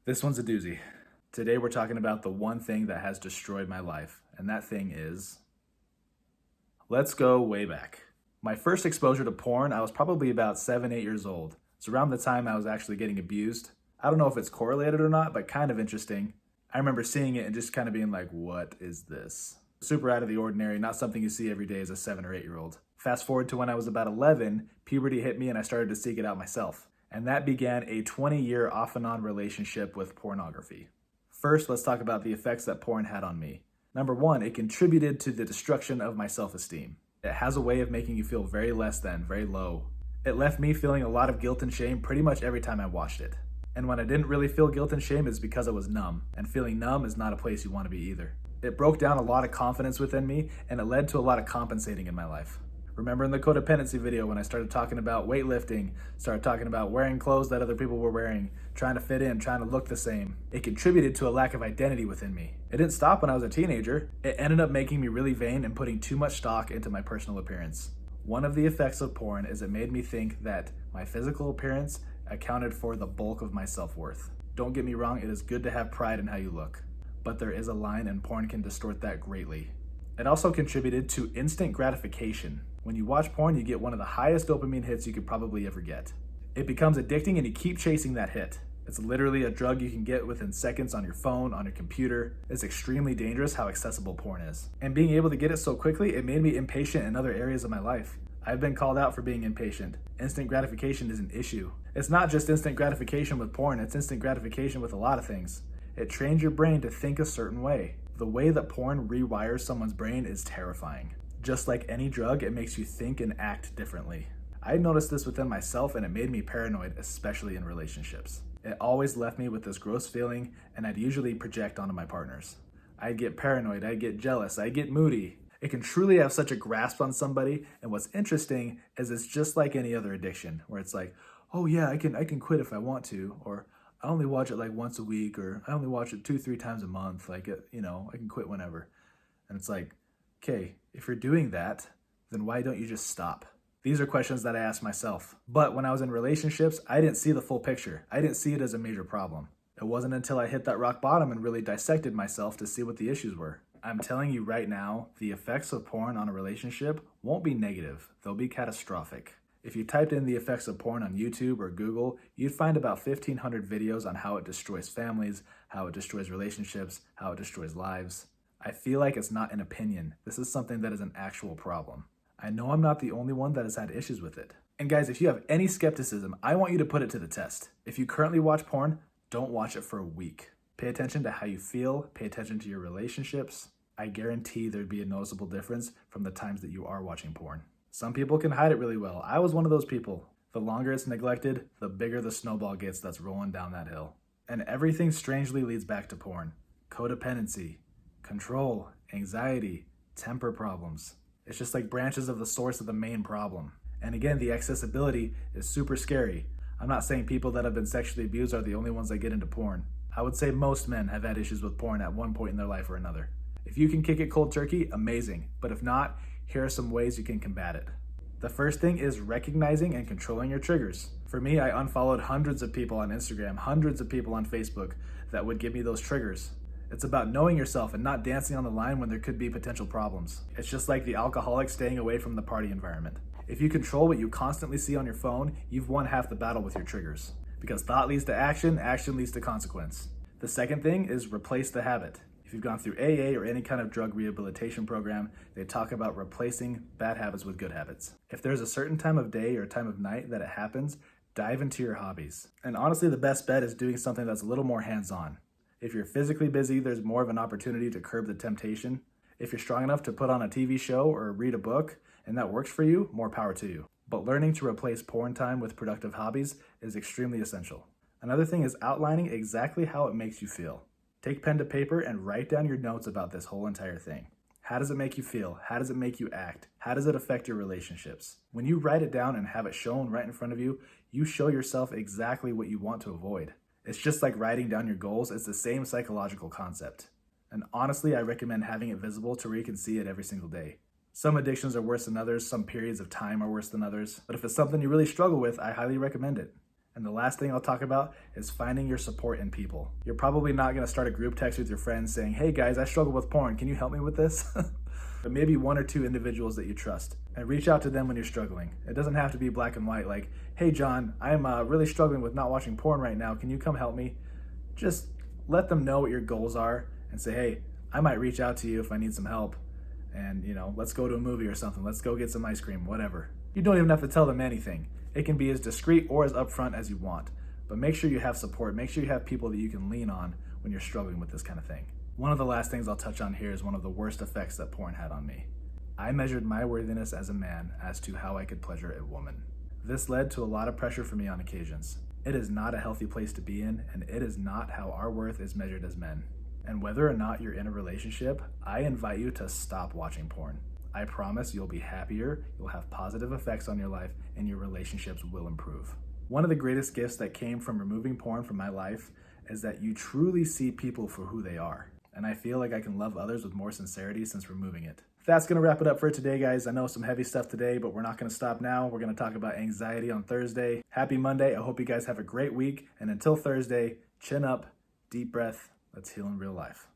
This one's a doozy. Today we're talking about the one thing that has destroyed my life, and that thing is... Let's go way back. My first exposure to porn, I was probably about 7, 8 years old. It's around the time I was actually getting abused. I don't know if it's correlated or not, but kind of interesting. I remember seeing it and just kind of being like, what is this? Super out of the ordinary, not something you see every day as a 7 or 8 year old. Fast forward to when I was about 11, puberty hit me and I started to seek it out myself. And that began a 20-year off and on relationship with pornography. First, let's talk about the effects that porn had on me. Number one, it contributed to the destruction of my self-esteem. It has a way of making you feel very less than, very low. It left me feeling a lot of guilt and shame pretty much every time I watched it. And when I didn't really feel guilt and shame, it's because I was numb. And feeling numb is not a place you want to be either. It broke down a lot of confidence within me, and it led to a lot of compensating in my life. Remember in the codependency video when I started talking about weightlifting, started talking about wearing clothes that other people were wearing, trying to fit in, trying to look the same. It contributed to a lack of identity within me. It didn't stop when I was a teenager. It ended up making me really vain and putting too much stock into my personal appearance. One of the effects of porn is it made me think that my physical appearance accounted for the bulk of my self-worth. Don't get me wrong, it is good to have pride in how you look, but there is a line and porn can distort that greatly. It also contributed to instant gratification. When you watch porn, you get one of the highest dopamine hits you could probably ever get. It becomes addicting and you keep chasing that hit. It's literally a drug you can get within seconds on your phone, on your computer. It's extremely dangerous how accessible porn is. And being able to get it so quickly, it made me impatient in other areas of my life. I've been called out for being impatient. Instant gratification is an issue. It's not just instant gratification with porn, it's instant gratification with a lot of things. It trains your brain to think a certain way. The way that porn rewires someone's brain is terrifying. Just like any drug, it makes you think and act differently. I noticed this within myself and it made me paranoid, especially in relationships. It always left me with this gross feeling and I'd usually project onto my partners. I'd get paranoid, I'd get jealous, I'd get moody. It can truly have such a grasp on somebody, and what's interesting is it's just like any other addiction where it's like, oh yeah, I can quit if I want to, or I only watch it like once a week, or I only watch it 2-3 times a month, like, I can quit whenever. And it's like, okay, if you're doing that, then why don't you just stop? These are questions that I ask myself. But when I was in relationships, I didn't see the full picture. I didn't see it as a major problem. It wasn't until I hit that rock bottom and really dissected myself to see what the issues were. I'm telling you right now, the effects of porn on a relationship won't be negative. They'll be catastrophic. If you typed in the effects of porn on YouTube or Google, you'd find about 1,500 videos on how it destroys families, how it destroys relationships, how it destroys lives. I feel like it's not an opinion. This is something that is an actual problem. I know I'm not the only one that has had issues with it. And guys, if you have any skepticism, I want you to put it to the test. If you currently watch porn, don't watch it for a week. Pay attention to how you feel, pay attention to your relationships. I guarantee there'd be a noticeable difference from the times that you are watching porn. Some people can hide it really well. I was one of those people. The longer it's neglected, the bigger the snowball gets that's rolling down that hill. And everything strangely leads back to porn. Codependency, control, anxiety, temper problems. It's just like branches of the source of the main problem. And again, the accessibility is super scary. I'm not saying people that have been sexually abused are the only ones that get into porn. I would say most men have had issues with porn at one point in their life or another. If you can kick it cold turkey, amazing. But if not, here are some ways you can combat it. The first thing is recognizing and controlling your triggers. For me, I unfollowed hundreds of people on Instagram, hundreds of people on Facebook that would give me those triggers. It's about knowing yourself and not dancing on the line when there could be potential problems. It's just like the alcoholic staying away from the party environment. If you control what you constantly see on your phone, you've won half the battle with your triggers. Because thought leads to action, action leads to consequence. The second thing is replace the habit. If you've gone through AA or any kind of drug rehabilitation program, they talk about replacing bad habits with good habits. If there's a certain time of day or time of night that it happens, dive into your hobbies. And honestly, the best bet is doing something that's a little more hands-on. If you're physically busy, there's more of an opportunity to curb the temptation. If you're strong enough to put on a TV show or read a book, and that works for you, more power to you. But learning to replace porn time with productive hobbies is extremely essential. Another thing is outlining exactly how it makes you feel. Take pen to paper and write down your notes about this whole entire thing. How does it make you feel? How does it make you act? How does it affect your relationships? When you write it down and have it shown right in front of you, you show yourself exactly what you want to avoid. It's just like writing down your goals. It's the same psychological concept. And honestly, I recommend having it visible to where you can see it every single day. Some addictions are worse than others, some periods of time are worse than others, but if it's something you really struggle with, I highly recommend it. And the last thing I'll talk about is finding your support in people. You're probably not gonna start a group text with your friends saying, hey guys, I struggle with porn, can you help me with this? But maybe one or two individuals that you trust, and reach out to them when you're struggling. It doesn't have to be black and white, like, hey John, I'm really struggling with not watching porn right now, can you come help me? Just let them know what your goals are and say, hey, I might reach out to you if I need some help, and let's go to a movie or something, let's go get some ice cream, whatever. You don't even have to tell them anything. It can be as discreet or as upfront as you want, but make sure you have support, make sure you have people that you can lean on when you're struggling with this kind of thing. One of the last things I'll touch on here is one of the worst effects that porn had on me. I measured my worthiness as a man as to how I could pleasure a woman. This led to a lot of pressure for me on occasions. It is not a healthy place to be in, and it is not how our worth is measured as men. And whether or not you're in a relationship, I invite you to stop watching porn. I promise you'll be happier, you'll have positive effects on your life, and your relationships will improve. One of the greatest gifts that came from removing porn from my life is that you truly see people for who they are. And I feel like I can love others with more sincerity since removing it. That's gonna wrap it up for today, guys. I know some heavy stuff today, but we're not gonna stop now. We're gonna talk about anxiety on Thursday. Happy Monday. I hope you guys have a great week. And until Thursday, chin up, deep breath. Let's heal in real life.